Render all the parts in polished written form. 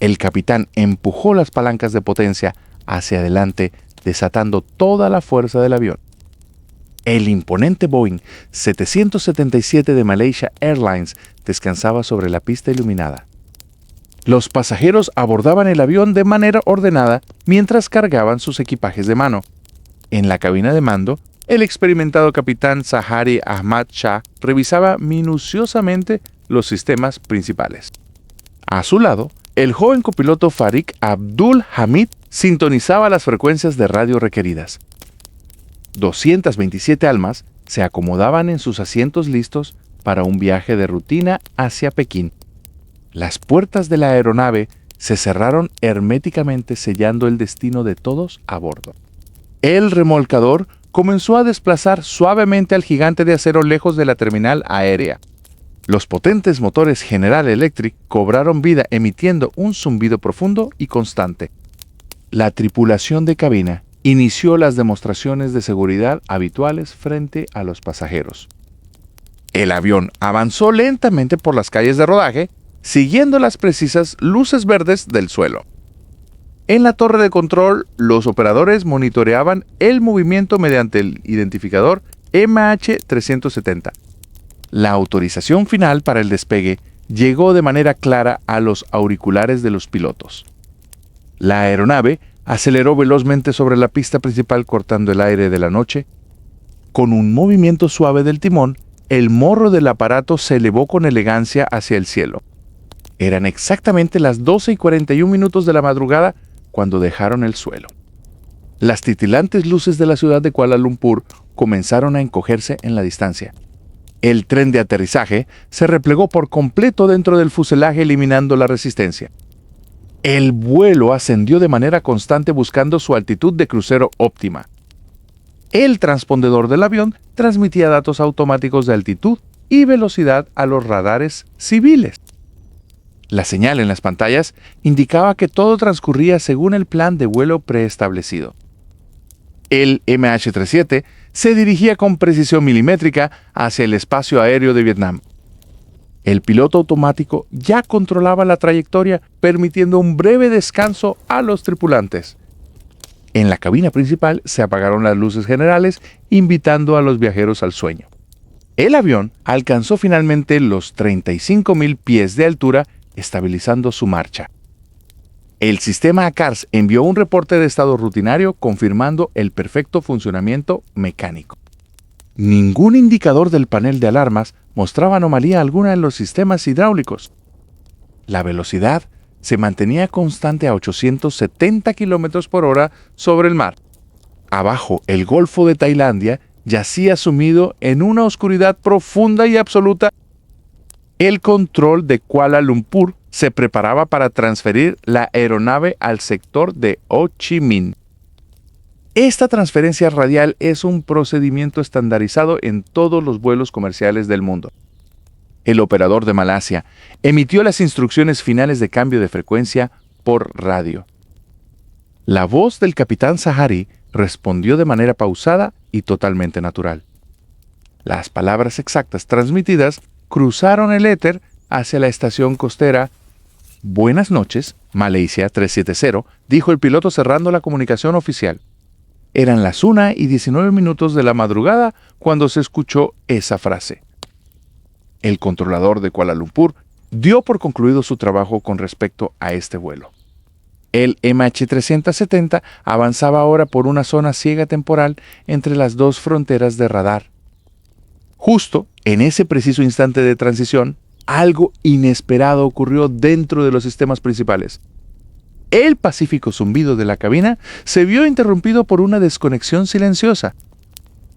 El capitán empujó las palancas de potencia hacia adelante, desatando toda la fuerza del avión. El imponente Boeing 777 de Malaysia Airlines descansaba sobre la pista iluminada. Los pasajeros abordaban el avión de manera ordenada mientras cargaban sus equipajes de mano. En la cabina de mando, el experimentado capitán Zaharie Ahmad Shah revisaba minuciosamente los sistemas principales. A su lado, el joven copiloto Farik Abdul Hamid sintonizaba las frecuencias de radio requeridas. 227 almas se acomodaban en sus asientos listos para un viaje de rutina hacia Pekín. Las puertas de la aeronave se cerraron herméticamente, sellando el destino de todos a bordo. El remolcador comenzó a desplazar suavemente al gigante de acero lejos de la terminal aérea. Los potentes motores General Electric cobraron vida emitiendo un zumbido profundo y constante. La tripulación de cabina inició las demostraciones de seguridad habituales frente a los pasajeros. El avión avanzó lentamente por las calles de rodaje, siguiendo las precisas luces verdes del suelo. En la torre de control, los operadores monitoreaban el movimiento mediante el identificador MH370. La autorización final para el despegue llegó de manera clara a los auriculares de los pilotos. La aeronave aceleró velozmente sobre la pista principal, cortando el aire de la noche. Con un movimiento suave del timón, el morro del aparato se elevó con elegancia hacia el cielo. Eran exactamente las 12:41 de la madrugada cuando dejaron el suelo. Las titilantes luces de la ciudad de Kuala Lumpur comenzaron a encogerse en la distancia. El tren de aterrizaje se replegó por completo dentro del fuselaje, eliminando la resistencia. El vuelo ascendió de manera constante buscando su altitud de crucero óptima. El transpondedor del avión transmitía datos automáticos de altitud y velocidad a los radares civiles. La señal en las pantallas indicaba que todo transcurría según el plan de vuelo preestablecido. El MH-37 se dirigía con precisión milimétrica hacia el espacio aéreo de Vietnam. El piloto automático ya controlaba la trayectoria, permitiendo un breve descanso a los tripulantes. En la cabina principal se apagaron las luces generales, invitando a los viajeros al sueño. El avión alcanzó finalmente los 35.000 pies de altura, estabilizando su marcha. El sistema ACARS envió un reporte de estado rutinario confirmando el perfecto funcionamiento mecánico. Ningún indicador del panel de alarmas mostraba anomalía alguna en los sistemas hidráulicos. La velocidad se mantenía constante a 870 km por hora sobre el mar. Abajo, el Golfo de Tailandia yacía sumido en una oscuridad profunda y absoluta. El control de Kuala Lumpur se preparaba para transferir la aeronave al sector de Ho Chi Minh. Esta transferencia radial es un procedimiento estandarizado en todos los vuelos comerciales del mundo. El operador de Malasia emitió las instrucciones finales de cambio de frecuencia por radio. La voz del capitán Zaharie respondió de manera pausada y totalmente natural. Las palabras exactas transmitidas cruzaron el éter hacia la estación costera. «Buenas noches, Malaysia 370», dijo el piloto cerrando la comunicación oficial. Eran las 1:19 de la madrugada cuando se escuchó esa frase. El controlador de Kuala Lumpur dio por concluido su trabajo con respecto a este vuelo. El MH370 avanzaba ahora por una zona ciega temporal entre las dos fronteras de radar. Justo en ese preciso instante de transición, algo inesperado ocurrió dentro de los sistemas principales. El pacífico zumbido de la cabina se vio interrumpido por una desconexión silenciosa.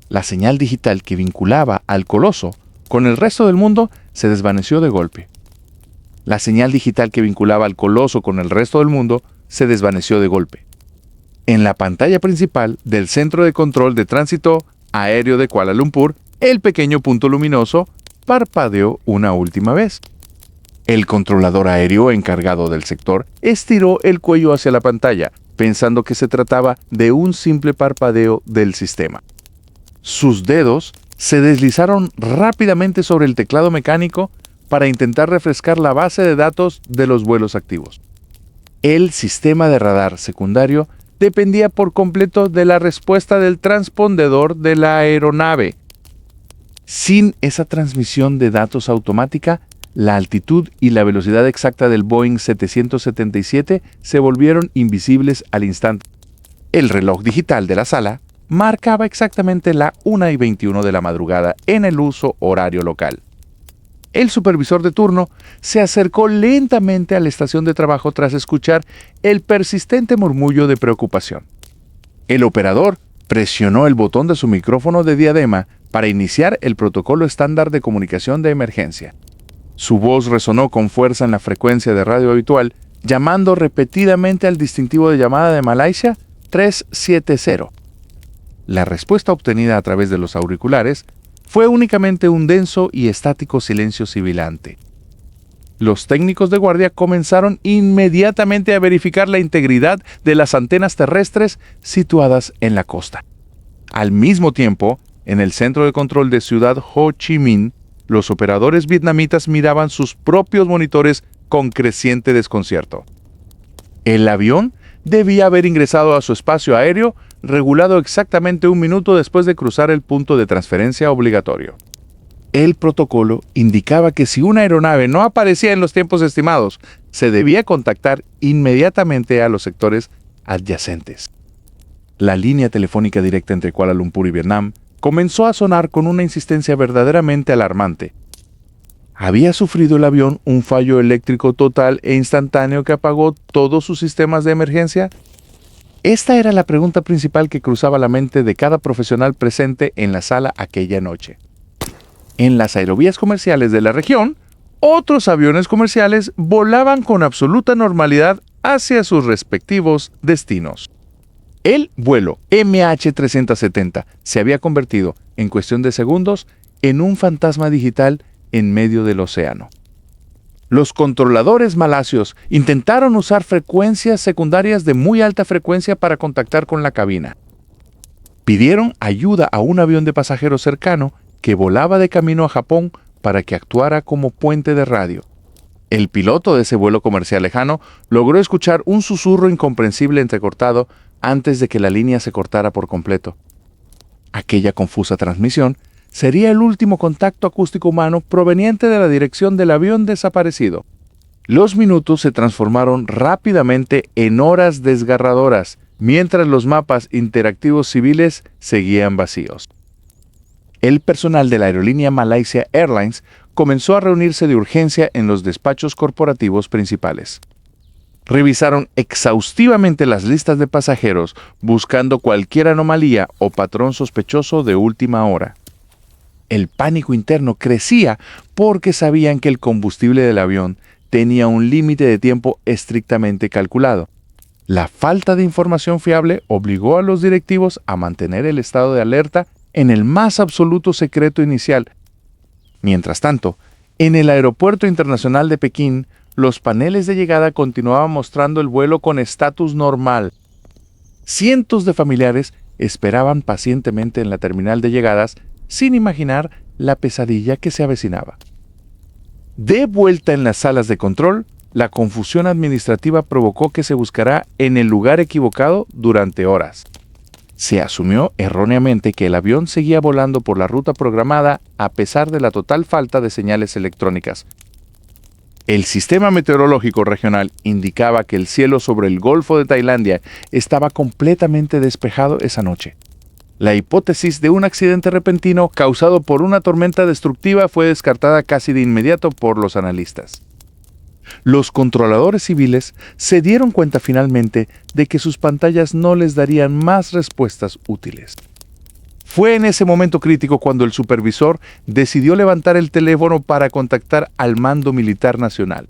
La señal digital que vinculaba al Coloso con el resto del mundo se desvaneció de golpe. La señal digital que vinculaba al Coloso con el resto del mundo se desvaneció de golpe. En la pantalla principal del Centro de Control de Tránsito Aéreo de Kuala Lumpur, el pequeño punto luminoso parpadeó una última vez. El controlador aéreo encargado del sector estiró el cuello hacia la pantalla, pensando que se trataba de un simple parpadeo del sistema. Sus dedos se deslizaron rápidamente sobre el teclado mecánico para intentar refrescar la base de datos de los vuelos activos. El sistema de radar secundario dependía por completo de la respuesta del transpondedor de la aeronave. Sin esa transmisión de datos automática, la altitud y la velocidad exacta del Boeing 777 se volvieron invisibles al instante. El reloj digital de la sala marcaba exactamente la 1:21 de la madrugada en el uso horario local. El supervisor de turno se acercó lentamente a la estación de trabajo tras escuchar el persistente murmullo de preocupación. El operador presionó el botón de su micrófono de diadema para iniciar el protocolo estándar de comunicación de emergencia. Su voz resonó con fuerza en la frecuencia de radio habitual, llamando repetidamente al distintivo de llamada de Malaysia 370. La respuesta obtenida a través de los auriculares fue únicamente un denso y estático silencio sibilante. Los técnicos de guardia comenzaron inmediatamente a verificar la integridad de las antenas terrestres situadas en la costa. Al mismo tiempo, en el centro de control de Ciudad Ho Chi Minh, los operadores vietnamitas miraban sus propios monitores con creciente desconcierto. El avión debía haber ingresado a su espacio aéreo regulado exactamente 1 minuto después de cruzar el punto de transferencia obligatorio. El protocolo indicaba que si una aeronave no aparecía en los tiempos estimados, se debía contactar inmediatamente a los sectores adyacentes. La línea telefónica directa entre Kuala Lumpur y Vietnam comenzó a sonar con una insistencia verdaderamente alarmante. ¿Había sufrido el avión un fallo eléctrico total e instantáneo que apagó todos sus sistemas de emergencia? Esta era la pregunta principal que cruzaba la mente de cada profesional presente en la sala aquella noche. En las aerovías comerciales de la región, otros aviones comerciales volaban con absoluta normalidad hacia sus respectivos destinos. El vuelo MH370 se había convertido, en cuestión de segundos, en un fantasma digital en medio del océano. Los controladores malasios intentaron usar frecuencias secundarias de muy alta frecuencia para contactar con la cabina. Pidieron ayuda a un avión de pasajeros cercano que volaba de camino a Japón para que actuara como puente de radio. El piloto de ese vuelo comercial lejano logró escuchar un susurro incomprensible entrecortado antes de que la línea se cortara por completo. Aquella confusa transmisión sería el último contacto acústico humano proveniente de la dirección del avión desaparecido. Los minutos se transformaron rápidamente en horas desgarradoras, mientras los mapas interactivos civiles seguían vacíos. El personal de la aerolínea Malaysia Airlines comenzó a reunirse de urgencia en los despachos corporativos principales. Revisaron exhaustivamente las listas de pasajeros, buscando cualquier anomalía o patrón sospechoso de última hora. El pánico interno crecía porque sabían que el combustible del avión tenía un límite de tiempo estrictamente calculado. La falta de información fiable obligó a los directivos a mantener el estado de alerta en el más absoluto secreto inicial. Mientras tanto, en el Aeropuerto Internacional de Pekín, los paneles de llegada continuaban mostrando el vuelo con estatus normal. Cientos de familiares esperaban pacientemente en la terminal de llegadas sin imaginar la pesadilla que se avecinaba. De vuelta en las salas de control, la confusión administrativa provocó que se buscara en el lugar equivocado durante horas. Se asumió erróneamente que el avión seguía volando por la ruta programada a pesar de la total falta de señales electrónicas. El sistema meteorológico regional indicaba que el cielo sobre el Golfo de Tailandia estaba completamente despejado esa noche. La hipótesis de un accidente repentino causado por una tormenta destructiva fue descartada casi de inmediato por los analistas. Los controladores civiles se dieron cuenta finalmente de que sus pantallas no les darían más respuestas útiles. Fue en ese momento crítico cuando el supervisor decidió levantar el teléfono para contactar al Mando Militar Nacional.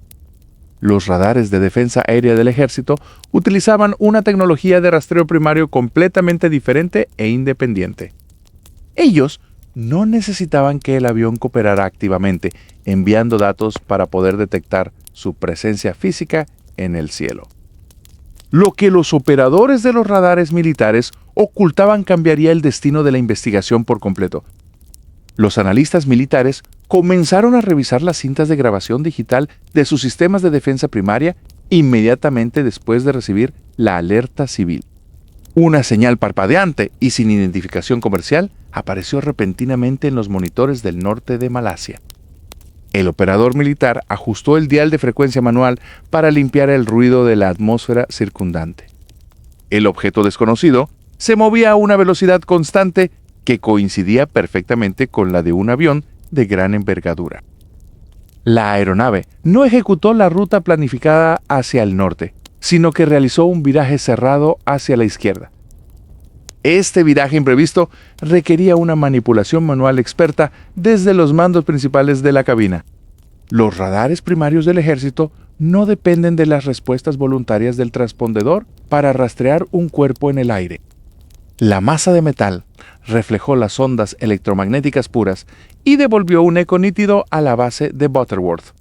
Los radares de defensa aérea del ejército utilizaban una tecnología de rastreo primario completamente diferente e independiente. Ellos no necesitaban que el avión cooperara activamente, enviando datos para poder detectar su presencia física en el cielo. Lo que los operadores de los radares militares ocultaban cambiaría el destino de la investigación por completo. Los analistas militares comenzaron a revisar las cintas de grabación digital de sus sistemas de defensa primaria inmediatamente después de recibir la alerta civil. Una señal parpadeante y sin identificación comercial apareció repentinamente en los monitores del norte de Malasia. El operador militar ajustó el dial de frecuencia manual para limpiar el ruido de la atmósfera circundante. El objeto desconocido se movía a una velocidad constante que coincidía perfectamente con la de un avión de gran envergadura. La aeronave no ejecutó la ruta planificada hacia el norte, sino que realizó un viraje cerrado hacia la izquierda. Este viraje imprevisto requería una manipulación manual experta desde los mandos principales de la cabina. Los radares primarios del ejército no dependen de las respuestas voluntarias del transpondedor para rastrear un cuerpo en el aire. La masa de metal reflejó las ondas electromagnéticas puras y devolvió un eco nítido a la base de Butterworth.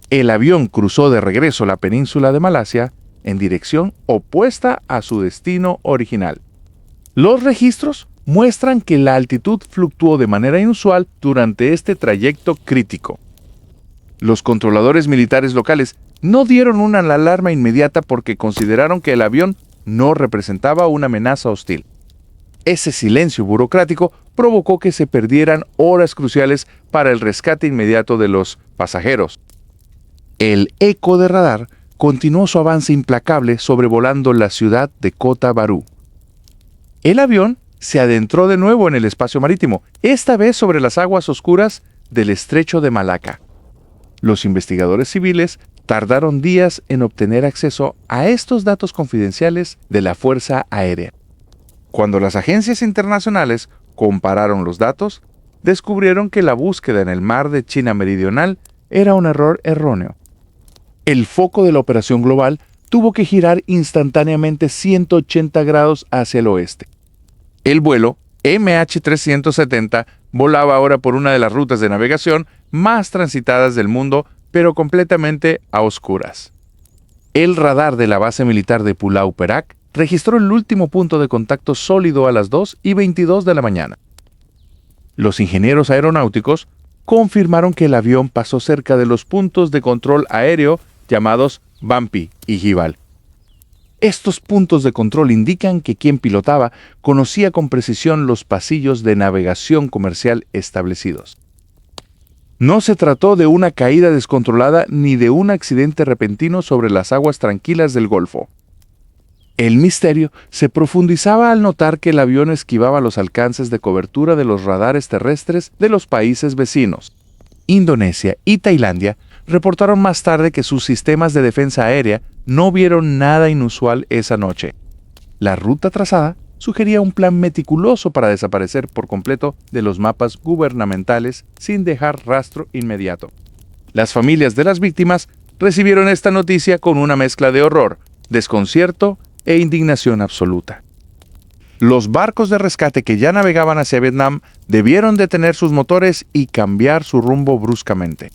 El avión cruzó de regreso la península de Malasia en dirección opuesta a su destino original. Los registros muestran que la altitud fluctuó de manera inusual durante este trayecto crítico. Los controladores militares locales no dieron una alarma inmediata porque consideraron que el avión no representaba una amenaza hostil. Ese silencio burocrático provocó que se perdieran horas cruciales para el rescate inmediato de los pasajeros. El eco de radar continuó su avance implacable sobrevolando la ciudad de Kota Baru. El avión se adentró de nuevo en el espacio marítimo, esta vez sobre las aguas oscuras del estrecho de Malaca. Los investigadores civiles tardaron días en obtener acceso a estos datos confidenciales de la Fuerza Aérea. Cuando las agencias internacionales compararon los datos, descubrieron que la búsqueda en el mar de China Meridional era un error erróneo. El foco de la operación global tuvo que girar instantáneamente 180 grados hacia el oeste. El vuelo MH370 volaba ahora por una de las rutas de navegación más transitadas del mundo, pero completamente a oscuras. El radar de la base militar de Pulau Perak registró el último punto de contacto sólido a las 2:22 de la mañana. Los ingenieros aeronáuticos confirmaron que el avión pasó cerca de los puntos de control aéreo llamados Vampi y Jibal. Estos puntos de control indican que quien pilotaba conocía con precisión los pasillos de navegación comercial establecidos. No se trató de una caída descontrolada ni de un accidente repentino sobre las aguas tranquilas del Golfo. El misterio se profundizaba al notar que el avión esquivaba los alcances de cobertura de los radares terrestres de los países vecinos. Indonesia y Tailandia reportaron más tarde que sus sistemas de defensa aérea no vieron nada inusual esa noche. La ruta trazada sugería un plan meticuloso para desaparecer por completo de los mapas gubernamentales sin dejar rastro inmediato. Las familias de las víctimas recibieron esta noticia con una mezcla de horror, desconcierto e indignación absoluta. Los barcos de rescate que ya navegaban hacia Vietnam debieron detener sus motores y cambiar su rumbo bruscamente.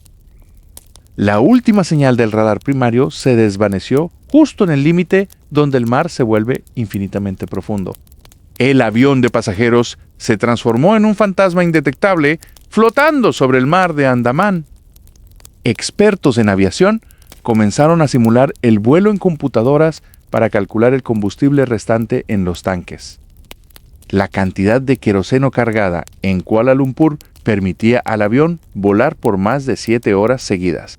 La última señal del radar primario se desvaneció justo en el límite donde el mar se vuelve infinitamente profundo. El avión de pasajeros se transformó en un fantasma indetectable flotando sobre el mar de Andamán. Expertos en aviación comenzaron a simular el vuelo en computadoras para calcular el combustible restante en los tanques. La cantidad de queroseno cargada en Kuala Lumpur permitía al avión volar por más de 7 horas seguidas.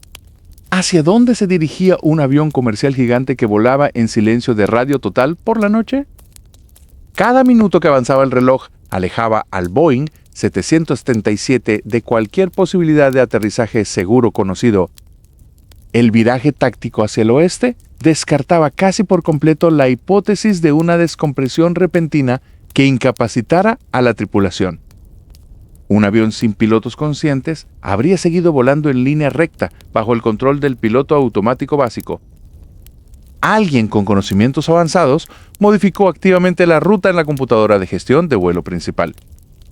¿Hacia dónde se dirigía un avión comercial gigante que volaba en silencio de radio total por la noche? Cada minuto que avanzaba el reloj alejaba al Boeing 777 de cualquier posibilidad de aterrizaje seguro conocido. El viraje táctico hacia el oeste descartaba casi por completo la hipótesis de una descompresión repentina que incapacitara a la tripulación. Un avión sin pilotos conscientes habría seguido volando en línea recta bajo el control del piloto automático básico. Alguien con conocimientos avanzados modificó activamente la ruta en la computadora de gestión de vuelo principal.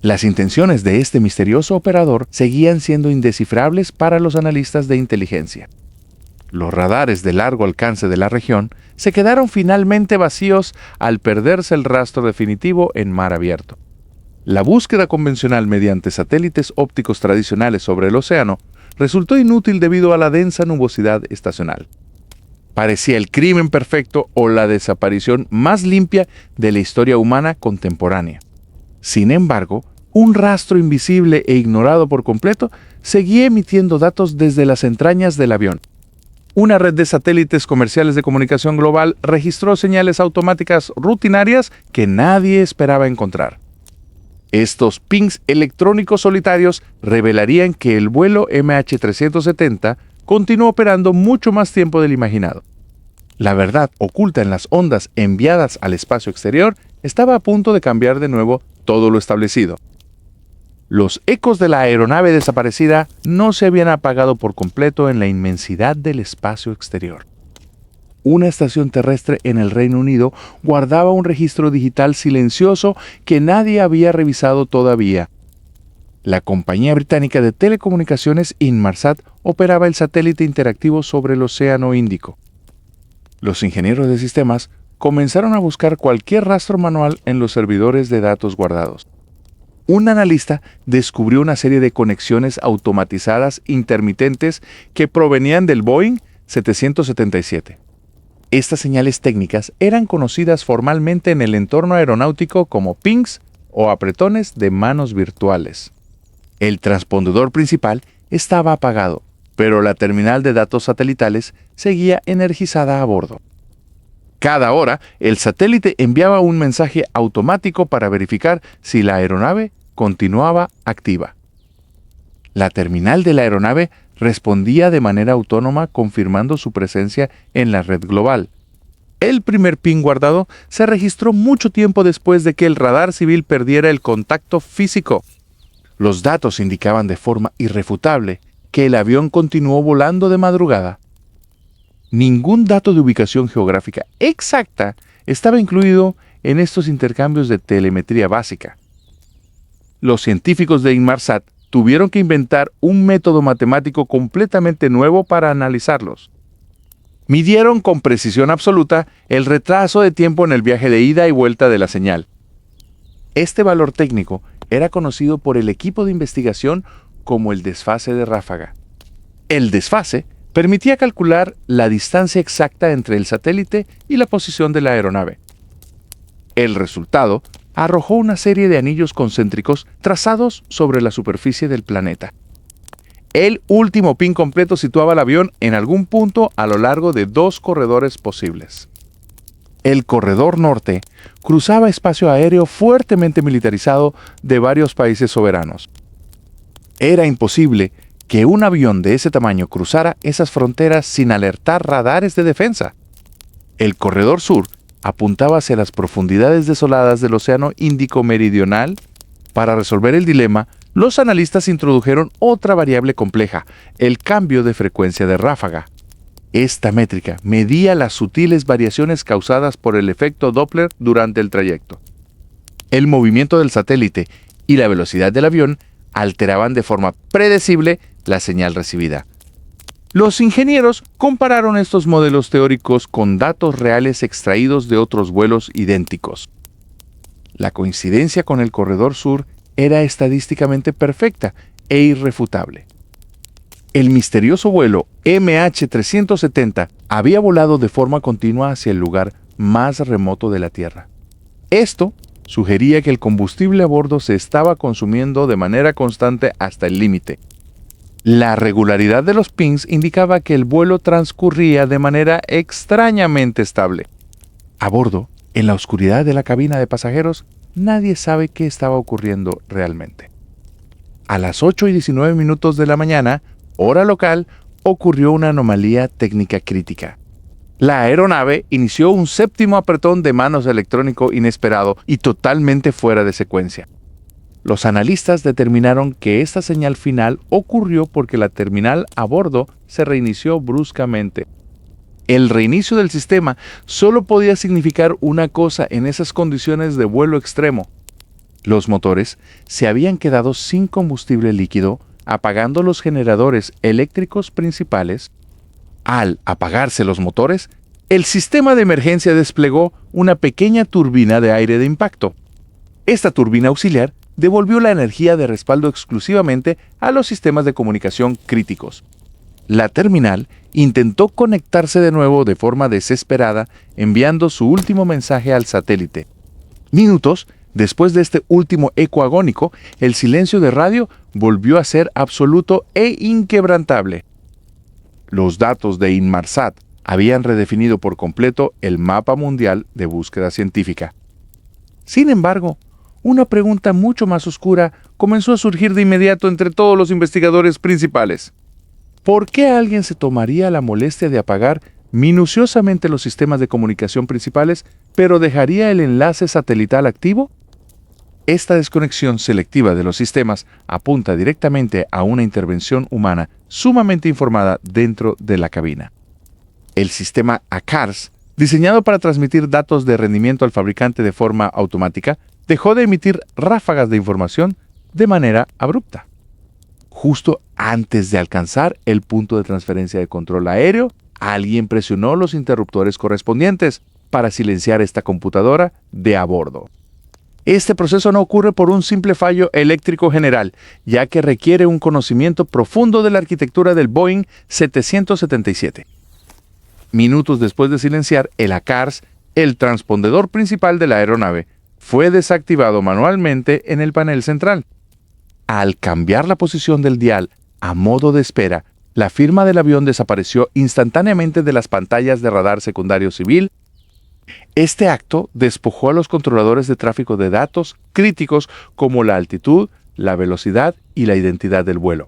Las intenciones de este misterioso operador seguían siendo indescifrables para los analistas de inteligencia. Los radares de largo alcance de la región se quedaron finalmente vacíos al perderse el rastro definitivo en mar abierto. La búsqueda convencional mediante satélites ópticos tradicionales sobre el océano resultó inútil debido a la densa nubosidad estacional. Parecía el crimen perfecto o la desaparición más limpia de la historia humana contemporánea. Sin embargo, un rastro invisible e ignorado por completo seguía emitiendo datos desde las entrañas del avión. Una red de satélites comerciales de comunicación global registró señales automáticas rutinarias que nadie esperaba encontrar. Estos pings electrónicos solitarios revelarían que el vuelo MH370 continuó operando mucho más tiempo del imaginado. La verdad oculta en las ondas enviadas al espacio exterior estaba a punto de cambiar de nuevo todo lo establecido. Los ecos de la aeronave desaparecida no se habían apagado por completo en la inmensidad del espacio exterior. Una estación terrestre en el Reino Unido guardaba un registro digital silencioso que nadie había revisado todavía. La compañía británica de telecomunicaciones Inmarsat operaba el satélite interactivo sobre el Océano Índico. Los ingenieros de sistemas comenzaron a buscar cualquier rastro manual en los servidores de datos guardados. Un analista descubrió una serie de conexiones automatizadas intermitentes que provenían del Boeing 777. Estas señales técnicas eran conocidas formalmente en el entorno aeronáutico como pings o apretones de manos virtuales. El transpondedor principal estaba apagado, pero la terminal de datos satelitales seguía energizada a bordo. Cada hora, el satélite enviaba un mensaje automático para verificar si la aeronave continuaba activa. La terminal de la aeronave respondía de manera autónoma confirmando su presencia en la red global. El primer ping guardado se registró mucho tiempo después de que el radar civil perdiera el contacto físico. Los datos indicaban de forma irrefutable que el avión continuó volando de madrugada. Ningún dato de ubicación geográfica exacta estaba incluido en estos intercambios de telemetría básica. Los científicos de Inmarsat tuvieron que inventar un método matemático completamente nuevo para analizarlos. Midieron con precisión absoluta el retraso de tiempo en el viaje de ida y vuelta de la señal. Este valor técnico era conocido por el equipo de investigación como el desfase de ráfaga. El desfase permitía calcular la distancia exacta entre el satélite y la posición de la aeronave. El resultado arrojó una serie de anillos concéntricos trazados sobre la superficie del planeta. El último pin completo situaba al avión en algún punto a lo largo de dos corredores posibles. El corredor norte cruzaba espacio aéreo fuertemente militarizado de varios países soberanos. Era imposible que un avión de ese tamaño cruzara esas fronteras sin alertar radares de defensa. El corredor sur apuntaba hacia las profundidades desoladas del Océano Índico Meridional. Para resolver el dilema, los analistas introdujeron otra variable compleja, el cambio de frecuencia de ráfaga. Esta métrica medía las sutiles variaciones causadas por el efecto Doppler durante el trayecto. El movimiento del satélite y la velocidad del avión alteraban de forma predecible la señal recibida. Los ingenieros compararon estos modelos teóricos con datos reales extraídos de otros vuelos idénticos. La coincidencia con el corredor sur era estadísticamente perfecta e irrefutable. El misterioso vuelo MH370 había volado de forma continua hacia el lugar más remoto de la Tierra. Esto sugería que el combustible a bordo se estaba consumiendo de manera constante hasta el límite. La regularidad de los pings indicaba que el vuelo transcurría de manera extrañamente estable. A bordo, en la oscuridad de la cabina de pasajeros, nadie sabe qué estaba ocurriendo realmente. A las 8:19 de la mañana, hora local, ocurrió una anomalía técnica crítica. La aeronave inició un séptimo apretón de manos electrónico inesperado y totalmente fuera de secuencia. Los analistas determinaron que esta señal final ocurrió porque la terminal a bordo se reinició bruscamente. El reinicio del sistema solo podía significar una cosa en esas condiciones de vuelo extremo. Los motores se habían quedado sin combustible líquido, apagando los generadores eléctricos principales. Al apagarse los motores, el sistema de emergencia desplegó una pequeña turbina de aire de impacto. Esta turbina auxiliar devolvió la energía de respaldo exclusivamente a los sistemas de comunicación críticos. La terminal intentó conectarse de nuevo de forma desesperada, enviando su último mensaje al satélite. Minutos después de este último eco agónico, el silencio de radio volvió a ser absoluto e inquebrantable. Los datos de Inmarsat habían redefinido por completo el mapa mundial de búsqueda científica. Sin embargo, una pregunta mucho más oscura comenzó a surgir de inmediato entre todos los investigadores principales. ¿Por qué alguien se tomaría la molestia de apagar minuciosamente los sistemas de comunicación principales, pero dejaría el enlace satelital activo? Esta desconexión selectiva de los sistemas apunta directamente a una intervención humana sumamente informada dentro de la cabina. El sistema ACARS, diseñado para transmitir datos de rendimiento al fabricante de forma automática, dejó de emitir ráfagas de información de manera abrupta. Justo antes de alcanzar el punto de transferencia de control aéreo, alguien presionó los interruptores correspondientes para silenciar esta computadora de a bordo. Este proceso no ocurre por un simple fallo eléctrico general, ya que requiere un conocimiento profundo de la arquitectura del Boeing 777. Minutos después de silenciar el ACARS, el transpondedor principal de la aeronave fue desactivado manualmente en el panel central. Al cambiar la posición del dial a modo de espera, la firma del avión desapareció instantáneamente de las pantallas de radar secundario civil. Este acto despojó a los controladores de tráfico de datos críticos como la altitud, la velocidad y la identidad del vuelo.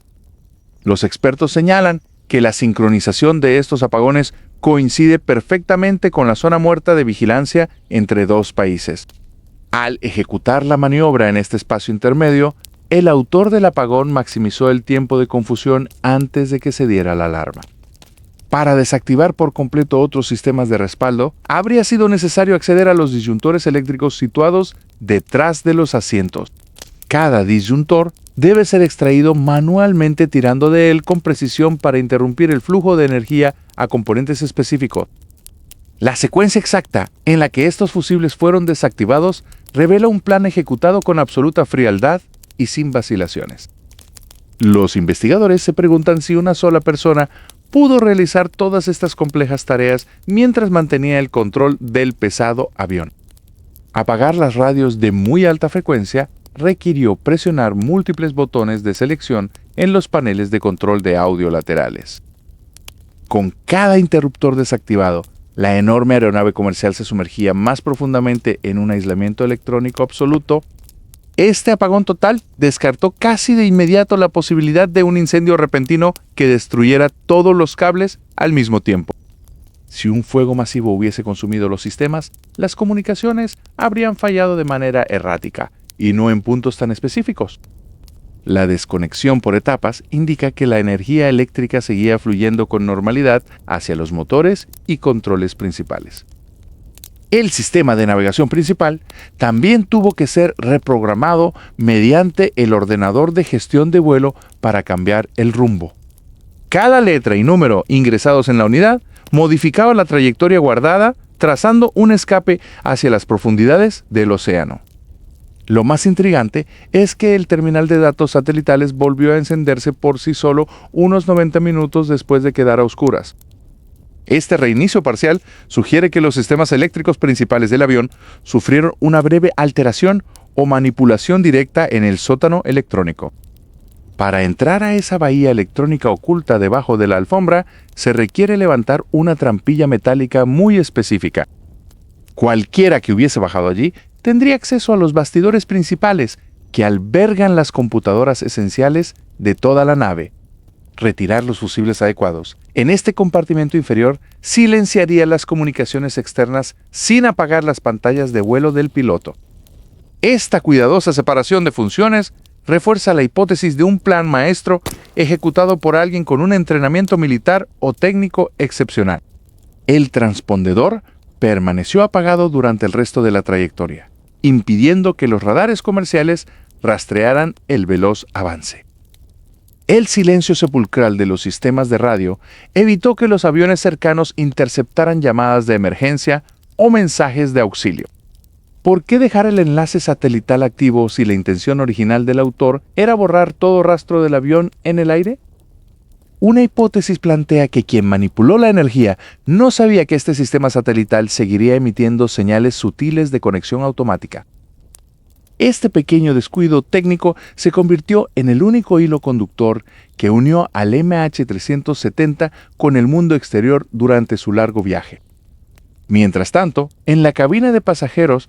Los expertos señalan que la sincronización de estos apagones coincide perfectamente con la zona muerta de vigilancia entre dos países. Al ejecutar la maniobra en este espacio intermedio, el autor del apagón maximizó el tiempo de confusión antes de que se diera la alarma. Para desactivar por completo otros sistemas de respaldo, habría sido necesario acceder a los disyuntores eléctricos situados detrás de los asientos. Cada disyuntor debe ser extraído manualmente tirando de él con precisión para interrumpir el flujo de energía a componentes específicos. La secuencia exacta en la que estos fusibles fueron desactivados revela un plan ejecutado con absoluta frialdad y sin vacilaciones. Los investigadores se preguntan si una sola persona pudo realizar todas estas complejas tareas mientras mantenía el control del pesado avión. Apagar las radios de muy alta frecuencia requirió presionar múltiples botones de selección en los paneles de control de audio laterales. Con cada interruptor desactivado, la enorme aeronave comercial se sumergía más profundamente en un aislamiento electrónico absoluto. Este apagón total descartó casi de inmediato la posibilidad de un incendio repentino que destruyera todos los cables al mismo tiempo. Si un fuego masivo hubiese consumido los sistemas, las comunicaciones habrían fallado de manera errática y no en puntos tan específicos. La desconexión por etapas indica que la energía eléctrica seguía fluyendo con normalidad hacia los motores y controles principales. El sistema de navegación principal también tuvo que ser reprogramado mediante el ordenador de gestión de vuelo para cambiar el rumbo. Cada letra y número ingresados en la unidad modificaba la trayectoria guardada, trazando un escape hacia las profundidades del océano. Lo más intrigante es que el terminal de datos satelitales volvió a encenderse por sí solo unos 90 minutos después de quedar a oscuras. Este reinicio parcial sugiere que los sistemas eléctricos principales del avión sufrieron una breve alteración o manipulación directa en el sótano electrónico. Para entrar a esa bahía electrónica oculta debajo de la alfombra, se requiere levantar una trampilla metálica muy específica. Cualquiera que hubiese bajado allí tendría acceso a los bastidores principales que albergan las computadoras esenciales de toda la nave. Retirar los fusibles adecuados en este compartimento inferior silenciaría las comunicaciones externas sin apagar las pantallas de vuelo del piloto. Esta cuidadosa separación de funciones refuerza la hipótesis de un plan maestro ejecutado por alguien con un entrenamiento militar o técnico excepcional. El transpondedor permaneció apagado durante el resto de la trayectoria, impidiendo que los radares comerciales rastrearan el veloz avance. El silencio sepulcral de los sistemas de radio evitó que los aviones cercanos interceptaran llamadas de emergencia o mensajes de auxilio. ¿Por qué dejar el enlace satelital activo si la intención original del autor era borrar todo rastro del avión en el aire? Una hipótesis plantea que quien manipuló la energía no sabía que este sistema satelital seguiría emitiendo señales sutiles de conexión automática. Este pequeño descuido técnico se convirtió en el único hilo conductor que unió al MH370 con el mundo exterior durante su largo viaje. Mientras tanto, en la cabina de pasajeros,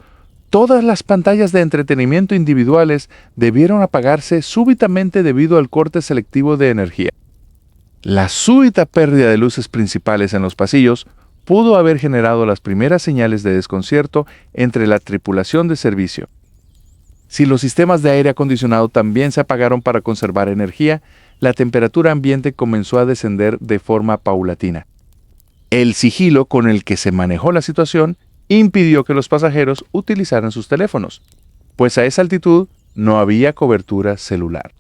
todas las pantallas de entretenimiento individuales debieron apagarse súbitamente debido al corte selectivo de energía. La súbita pérdida de luces principales en los pasillos pudo haber generado las primeras señales de desconcierto entre la tripulación de servicio. Si los sistemas de aire acondicionado también se apagaron para conservar energía, la temperatura ambiente comenzó a descender de forma paulatina. El sigilo con el que se manejó la situación impidió que los pasajeros utilizaran sus teléfonos, pues a esa altitud no había cobertura celular.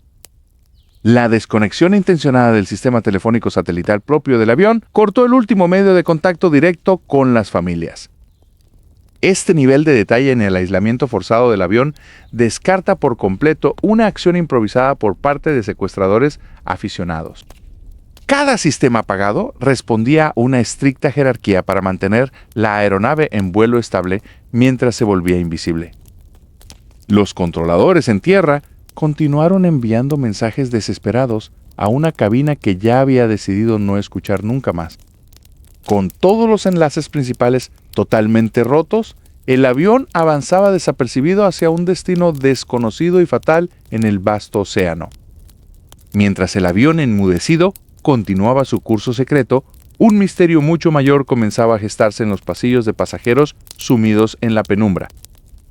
La desconexión intencionada del sistema telefónico satelital propio del avión cortó el último medio de contacto directo con las familias. Este nivel de detalle en el aislamiento forzado del avión descarta por completo una acción improvisada por parte de secuestradores aficionados. Cada sistema apagado respondía a una estricta jerarquía para mantener la aeronave en vuelo estable mientras se volvía invisible. Los controladores en tierra continuaron enviando mensajes desesperados a una cabina que ya había decidido no escuchar nunca más. Con todos los enlaces principales totalmente rotos, el avión avanzaba desapercibido hacia un destino desconocido y fatal en el vasto océano. Mientras el avión enmudecido continuaba su curso secreto, un misterio mucho mayor comenzaba a gestarse en los pasillos de pasajeros sumidos en la penumbra.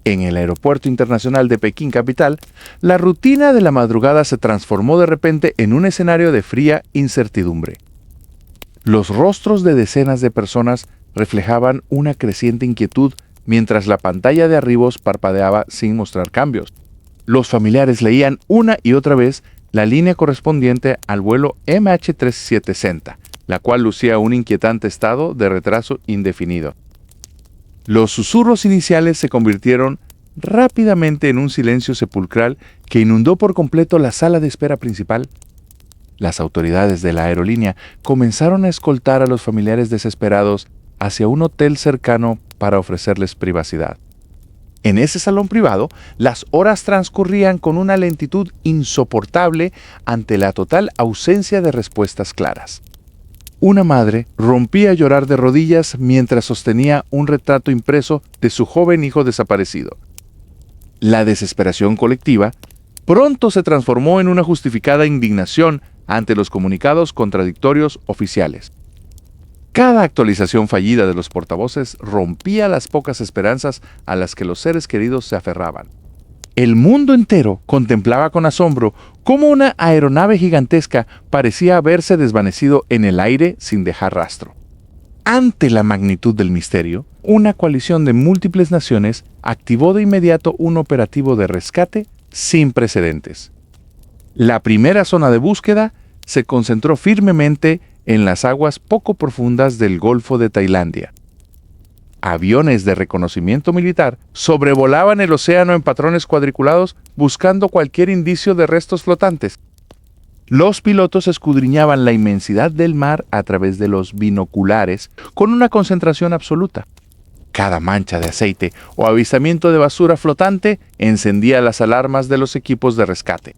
En el Aeropuerto Internacional de Pekín capital, la rutina de la madrugada se transformó de repente en un escenario de fría incertidumbre. Los rostros de decenas de personas reflejaban una creciente inquietud mientras la pantalla de arribos parpadeaba sin mostrar cambios. Los familiares leían una y otra vez la línea correspondiente al vuelo MH370, la cual lucía un inquietante estado de retraso indefinido. Los susurros iniciales se convirtieron rápidamente en un silencio sepulcral que inundó por completo la sala de espera principal. Las autoridades de la aerolínea comenzaron a escoltar a los familiares desesperados hacia un hotel cercano para ofrecerles privacidad. En ese salón privado, las horas transcurrían con una lentitud insoportable ante la total ausencia de respuestas claras. Una madre rompía a llorar de rodillas mientras sostenía un retrato impreso de su joven hijo desaparecido. La desesperación colectiva pronto se transformó en una justificada indignación ante los comunicados contradictorios oficiales. Cada actualización fallida de los portavoces rompía las pocas esperanzas a las que los seres queridos se aferraban. El mundo entero contemplaba con asombro cómo una aeronave gigantesca parecía haberse desvanecido en el aire sin dejar rastro. Ante la magnitud del misterio, una coalición de múltiples naciones activó de inmediato un operativo de rescate sin precedentes. La primera zona de búsqueda se concentró firmemente en las aguas poco profundas del Golfo de Tailandia. Aviones de reconocimiento militar sobrevolaban el océano en patrones cuadriculados buscando cualquier indicio de restos flotantes. Los pilotos escudriñaban la inmensidad del mar a través de los binoculares con una concentración absoluta. Cada mancha de aceite o avistamiento de basura flotante encendía las alarmas de los equipos de rescate.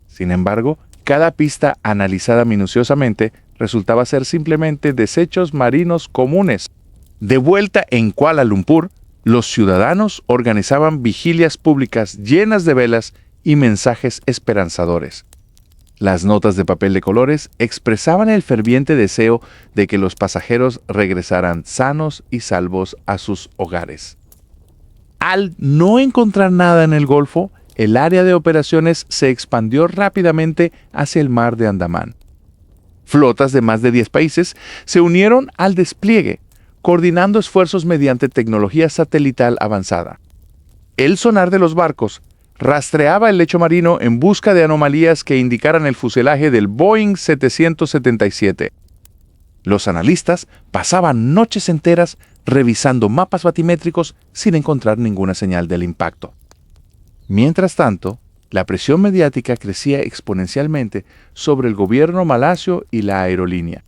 Sin embargo, cada pista analizada minuciosamente resultaba ser simplemente desechos marinos comunes. De vuelta en Kuala Lumpur, los ciudadanos organizaban vigilias públicas llenas de velas y mensajes esperanzadores. Las notas de papel de colores expresaban el ferviente deseo de que los pasajeros regresaran sanos y salvos a sus hogares. Al no encontrar nada en el Golfo, el área de operaciones se expandió rápidamente hacia el mar de Andamán. Flotas de más de 10 países se unieron al despliegue, coordinando esfuerzos mediante tecnología satelital avanzada. El sonar de los barcos rastreaba el lecho marino en busca de anomalías que indicaran el fuselaje del Boeing 777. Los analistas pasaban noches enteras revisando mapas batimétricos sin encontrar ninguna señal del impacto. Mientras tanto, La presión mediática crecía exponencialmente sobre el gobierno malasio y la aerolínea.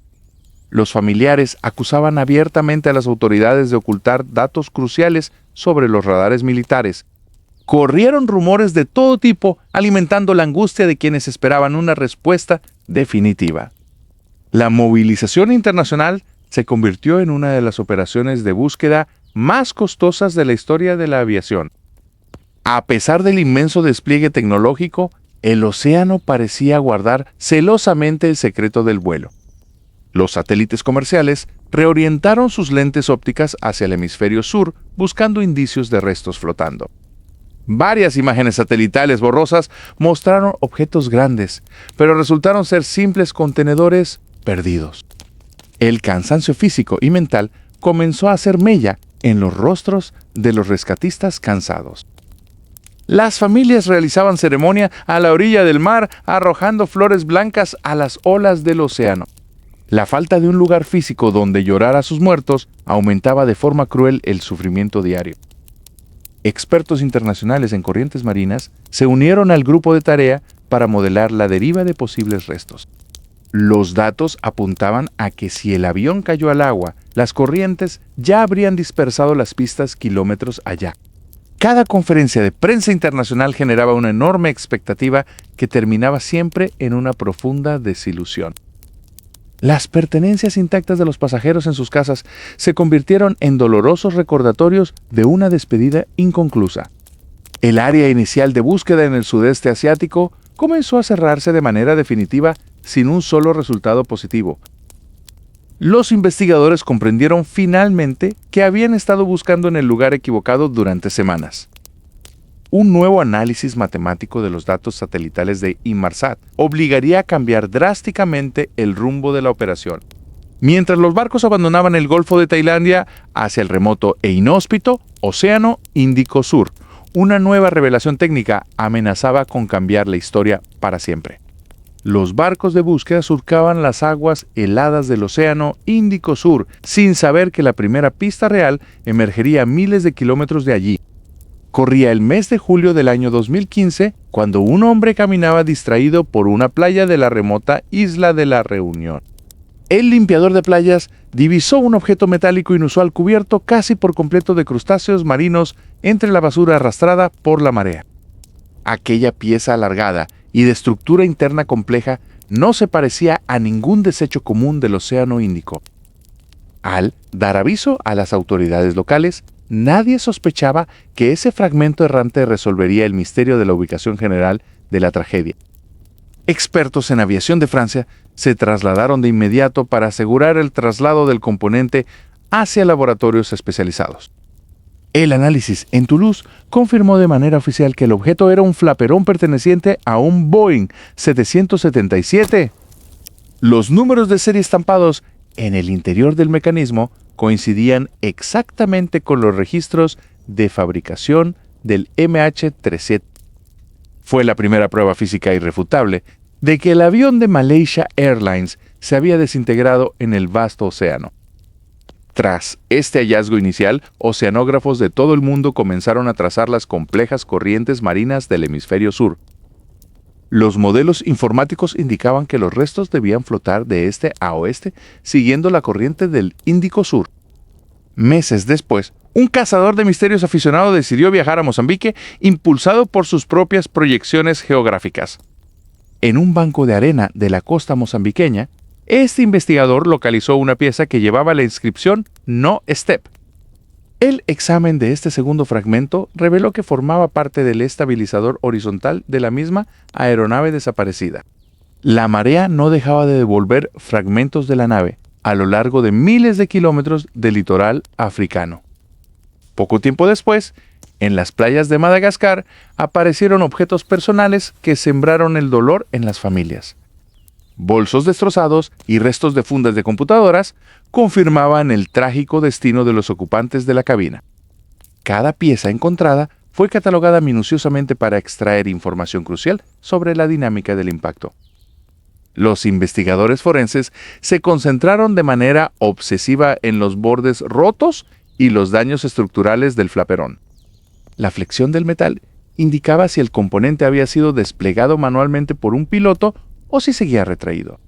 Los familiares acusaban abiertamente a las autoridades de ocultar datos cruciales sobre los radares militares. Corrieron rumores de todo tipo, alimentando la angustia de quienes esperaban una respuesta definitiva. La movilización internacional se convirtió en una de las operaciones de búsqueda más costosas de la historia de la aviación. A pesar del inmenso despliegue tecnológico, el océano parecía guardar celosamente el secreto del vuelo. Los satélites comerciales reorientaron sus lentes ópticas hacia el hemisferio sur, buscando indicios de restos flotando. Varias imágenes satelitales borrosas mostraron objetos grandes, pero resultaron ser simples contenedores perdidos. El cansancio físico y mental comenzó a hacer mella en los rostros de los rescatistas cansados. Las familias realizaban ceremonia a la orilla del mar, arrojando flores blancas a las olas del océano. La falta de un lugar físico donde llorar a sus muertos aumentaba de forma cruel el sufrimiento diario. Expertos internacionales en corrientes marinas se unieron al grupo de tarea para modelar la deriva de posibles restos. Los datos apuntaban a que si el avión cayó al agua, las corrientes ya habrían dispersado las pistas kilómetros allá. Cada conferencia de prensa internacional generaba una enorme expectativa que terminaba siempre en una profunda desilusión. Las pertenencias intactas de los pasajeros en sus casas se convirtieron en dolorosos recordatorios de una despedida inconclusa. El área inicial de búsqueda en el sudeste asiático comenzó a cerrarse de manera definitiva sin un solo resultado positivo. Los investigadores comprendieron finalmente que habían estado buscando en el lugar equivocado durante semanas. Un nuevo análisis matemático de los datos satelitales de Inmarsat obligaría a cambiar drásticamente el rumbo de la operación. Mientras los barcos abandonaban el Golfo de Tailandia hacia el remoto e inhóspito Océano Índico Sur, una nueva revelación técnica amenazaba con cambiar la historia para siempre. Los barcos de búsqueda surcaban las aguas heladas del Océano Índico Sur sin saber que la primera pista real emergería a miles de kilómetros de allí. Corría el mes de julio del año 2015 cuando un hombre caminaba distraído por una playa de la remota isla de la Reunión. El limpiador de playas divisó un objeto metálico inusual cubierto casi por completo de crustáceos marinos entre la basura arrastrada por la marea. Aquella pieza alargada y de estructura interna compleja no se parecía a ningún desecho común del Océano Índico. Al dar aviso a las autoridades locales, nadie sospechaba que ese fragmento errante resolvería el misterio de la ubicación general de la tragedia. Expertos en aviación de Francia se trasladaron de inmediato para asegurar el traslado del componente hacia laboratorios especializados. El análisis en Toulouse confirmó de manera oficial que el objeto era un flaperón perteneciente a un Boeing 777. Los números de serie estampados en el interior del mecanismo coincidían exactamente con los registros de fabricación del MH370. Fue la primera prueba física irrefutable de que el avión de Malaysia Airlines se había desintegrado en el vasto océano. Tras este hallazgo inicial, oceanógrafos de todo el mundo comenzaron a trazar las complejas corrientes marinas del hemisferio sur. Los modelos informáticos indicaban que los restos debían flotar de este a oeste siguiendo la corriente del Índico Sur. Meses después, un cazador de misterios aficionado decidió viajar a Mozambique impulsado por sus propias proyecciones geográficas. En un banco de arena de la costa mozambiqueña, este investigador localizó una pieza que llevaba la inscripción No Step. El examen de este segundo fragmento reveló que formaba parte del estabilizador horizontal de la misma aeronave desaparecida. La marea no dejaba de devolver fragmentos de la nave a lo largo de miles de kilómetros del litoral africano. Poco tiempo después, en las playas de Madagascar, aparecieron objetos personales que sembraron el dolor en las familias. Bolsos destrozados y restos de fundas de computadoras confirmaban el trágico destino de los ocupantes de la cabina. Cada pieza encontrada fue catalogada minuciosamente para extraer información crucial sobre la dinámica del impacto. Los investigadores forenses se concentraron de manera obsesiva en los bordes rotos y los daños estructurales del flaperón. La flexión del metal indicaba si el componente había sido desplegado manualmente por un piloto o si seguía retraído.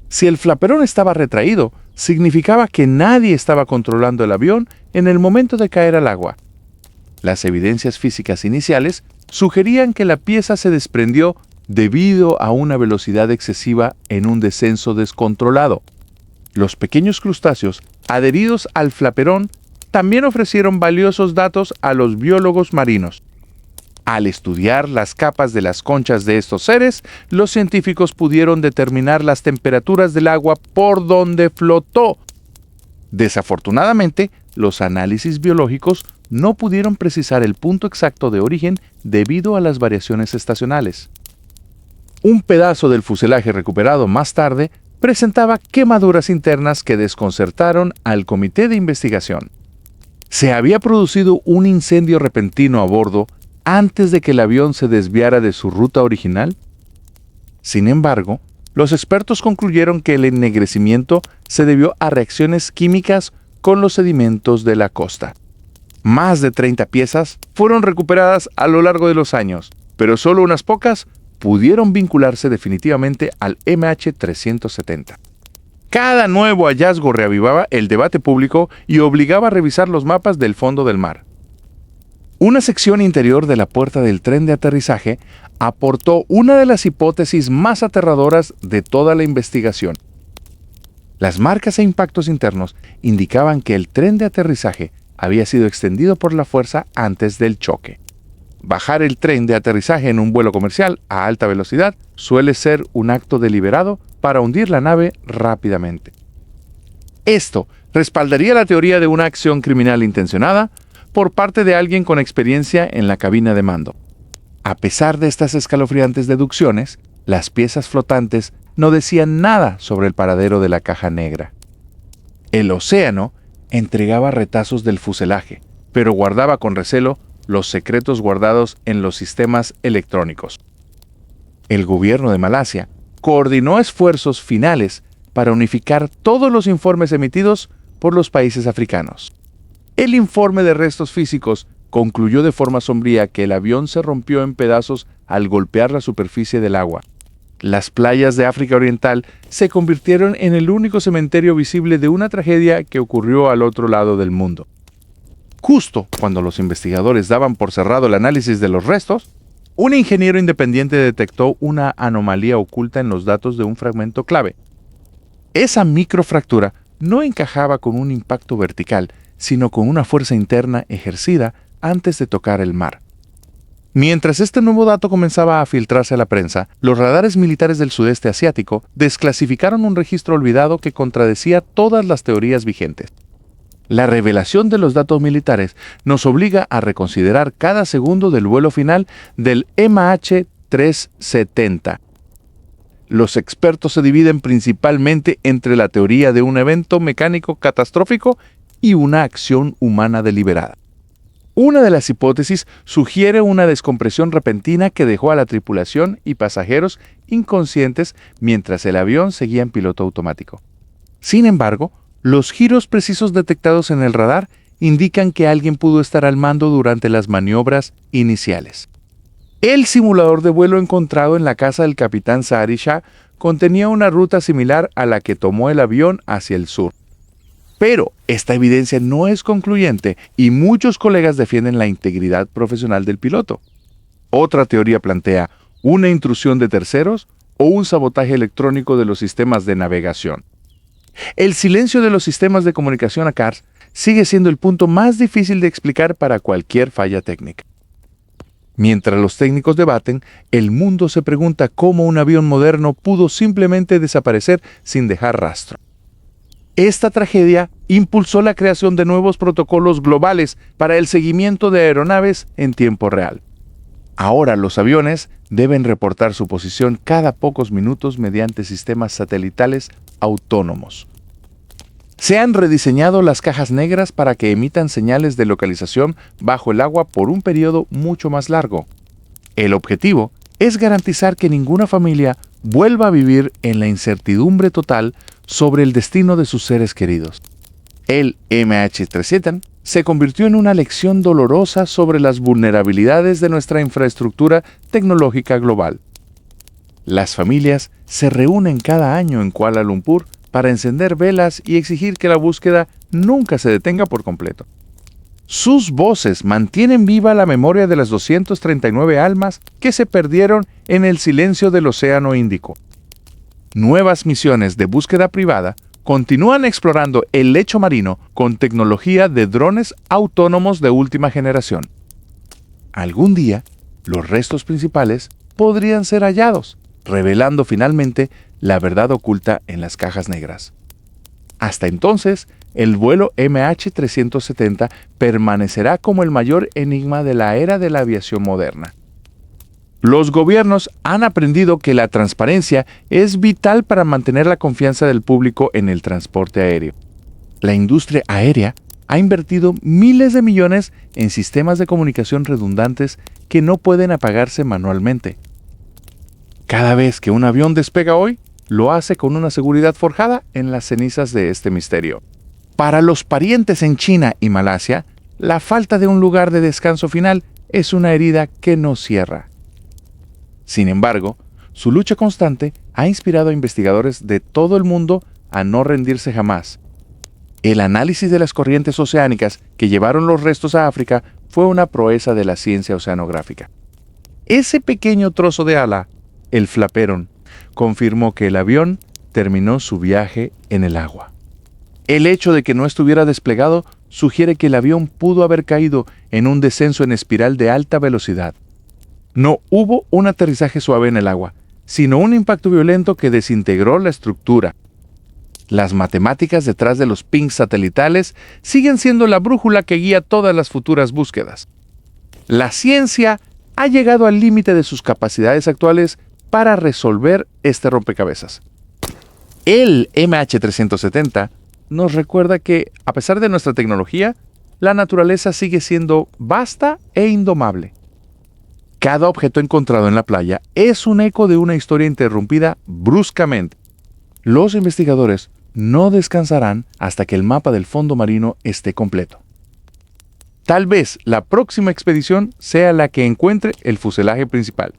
Si el flaperón estaba retraído, significaba que nadie estaba controlando el avión en el momento de caer al agua. Las evidencias físicas iniciales sugerían que la pieza se desprendió debido a una velocidad excesiva en un descenso descontrolado. Los pequeños crustáceos adheridos al flaperón también ofrecieron valiosos datos a los biólogos marinos. Al estudiar las capas de las conchas de estos seres, los científicos pudieron determinar las temperaturas del agua por donde flotó. Desafortunadamente, los análisis biológicos no pudieron precisar el punto exacto de origen debido a las variaciones estacionales. Un pedazo del fuselaje recuperado más tarde presentaba quemaduras internas que desconcertaron al comité de investigación. ¿Se había producido un incendio repentino a bordo antes de que el avión se desviara de su ruta original? Sin embargo, los expertos concluyeron que el ennegrecimiento se debió a reacciones químicas con los sedimentos de la costa. Más de 30 piezas fueron recuperadas a lo largo de los años, pero solo unas pocas pudieron vincularse definitivamente al MH370. Cada nuevo hallazgo reavivaba el debate público y obligaba a revisar los mapas del fondo del mar. Una sección interior de la puerta del tren de aterrizaje aportó una de las hipótesis más aterradoras de toda la investigación. Las marcas e impactos internos indicaban que el tren de aterrizaje había sido extendido por la fuerza antes del choque. Bajar el tren de aterrizaje en un vuelo comercial a alta velocidad suele ser un acto deliberado para hundir la nave rápidamente. Esto respaldaría la teoría de una acción criminal intencionada por parte de alguien con experiencia en la cabina de mando. A pesar de estas escalofriantes deducciones, las piezas flotantes no decían nada sobre el paradero de la caja negra. El océano entregaba retazos del fuselaje, pero guardaba con recelo los secretos guardados en los sistemas electrónicos. El gobierno de Malasia coordinó esfuerzos finales para unificar todos los informes emitidos por los países africanos. El informe de restos físicos concluyó de forma sombría que el avión se rompió en pedazos al golpear la superficie del agua. Las playas de África Oriental se convirtieron en el único cementerio visible de una tragedia que ocurrió al otro lado del mundo. Justo cuando los investigadores daban por cerrado el análisis de los restos, un ingeniero independiente detectó una anomalía oculta en los datos de un fragmento clave. Esa microfractura no encajaba con un impacto vertical, sino con una fuerza interna ejercida antes de tocar el mar. Mientras este nuevo dato comenzaba a filtrarse a la prensa, los radares militares del sudeste asiático desclasificaron un registro olvidado que contradecía todas las teorías vigentes. La revelación de los datos militares nos obliga a reconsiderar cada segundo del vuelo final del MH370. Los expertos se dividen principalmente entre la teoría de un evento mecánico catastrófico y una acción humana deliberada. Una de las hipótesis sugiere una descompresión repentina que dejó a la tripulación y pasajeros inconscientes mientras el avión seguía en piloto automático. Sin embargo, los giros precisos detectados en el radar indican que alguien pudo estar al mando durante las maniobras iniciales. El simulador de vuelo encontrado en la casa del capitán Zahari Shah contenía una ruta similar a la que tomó el avión hacia el sur. Pero esta evidencia no es concluyente y muchos colegas defienden la integridad profesional del piloto. Otra teoría plantea una intrusión de terceros o un sabotaje electrónico de los sistemas de navegación. El silencio de los sistemas de comunicación ACARS sigue siendo el punto más difícil de explicar para cualquier falla técnica. Mientras los técnicos debaten, el mundo se pregunta cómo un avión moderno pudo simplemente desaparecer sin dejar rastro. Esta tragedia impulsó la creación de nuevos protocolos globales para el seguimiento de aeronaves en tiempo real. Ahora los aviones deben reportar su posición cada pocos minutos mediante sistemas satelitales autónomos. Se han rediseñado las cajas negras para que emitan señales de localización bajo el agua por un periodo mucho más largo. El objetivo es garantizar que ninguna familia vuelva a vivir en la incertidumbre total sobre el destino de sus seres queridos. El MH370 se convirtió en una lección dolorosa sobre las vulnerabilidades de nuestra infraestructura tecnológica global. Las familias se reúnen cada año en Kuala Lumpur para encender velas y exigir que la búsqueda nunca se detenga por completo. Sus voces mantienen viva la memoria de las 239 almas que se perdieron en el silencio del Océano Índico. Nuevas misiones de búsqueda privada continúan explorando el lecho marino con tecnología de drones autónomos de última generación. Algún día, los restos principales podrían ser hallados, revelando finalmente la verdad oculta en las cajas negras. Hasta entonces, el vuelo MH370 permanecerá como el mayor enigma de la era de la aviación moderna. Los gobiernos han aprendido que la transparencia es vital para mantener la confianza del público en el transporte aéreo. La industria aérea ha invertido miles de millones en sistemas de comunicación redundantes que no pueden apagarse manualmente. Cada vez que un avión despega hoy, lo hace con una seguridad forjada en las cenizas de este misterio. Para los parientes en China y Malasia, la falta de un lugar de descanso final es una herida que no cierra. Sin embargo, su lucha constante ha inspirado a investigadores de todo el mundo a no rendirse jamás. El análisis de las corrientes oceánicas que llevaron los restos a África fue una proeza de la ciencia oceanográfica. Ese pequeño trozo de ala, el flaperon, confirmó que el avión terminó su viaje en el agua. El hecho de que no estuviera desplegado sugiere que el avión pudo haber caído en un descenso en espiral de alta velocidad. No hubo un aterrizaje suave en el agua, sino un impacto violento que desintegró la estructura. Las matemáticas detrás de los pings satelitales siguen siendo la brújula que guía todas las futuras búsquedas. La ciencia ha llegado al límite de sus capacidades actuales para resolver este rompecabezas. El MH370 nos recuerda que, a pesar de nuestra tecnología, la naturaleza sigue siendo vasta e indomable. Cada objeto encontrado en la playa es un eco de una historia interrumpida bruscamente. Los investigadores no descansarán hasta que el mapa del fondo marino esté completo. Tal vez la próxima expedición sea la que encuentre el fuselaje principal.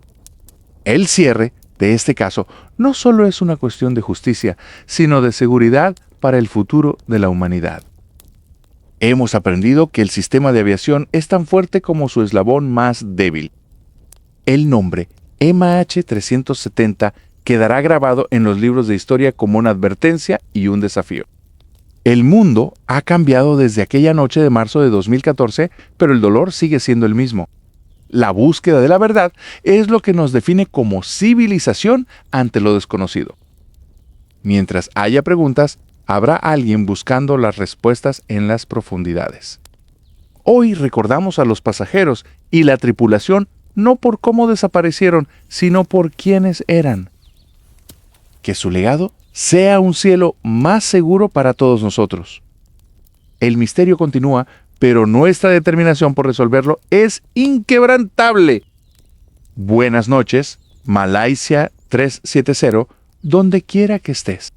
El cierre de este caso no solo es una cuestión de justicia, sino de seguridad para el futuro de la humanidad. Hemos aprendido que el sistema de aviación es tan fuerte como su eslabón más débil. El nombre MH370 quedará grabado en los libros de historia como una advertencia y un desafío. El mundo ha cambiado desde aquella noche de marzo de 2014, pero el dolor sigue siendo el mismo. La búsqueda de la verdad es lo que nos define como civilización ante lo desconocido. Mientras haya preguntas, habrá alguien buscando las respuestas en las profundidades. Hoy recordamos a los pasajeros y la tripulación no por cómo desaparecieron, sino por quiénes eran. Que su legado sea un cielo más seguro para todos nosotros. El misterio continúa, pero nuestra determinación por resolverlo es inquebrantable. Buenas noches, Malaysia 370, donde quiera que estés.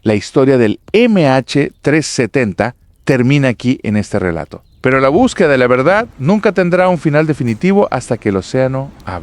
La historia del MH370 termina aquí en este relato. Pero la búsqueda de la verdad nunca tendrá un final definitivo hasta que el océano hable.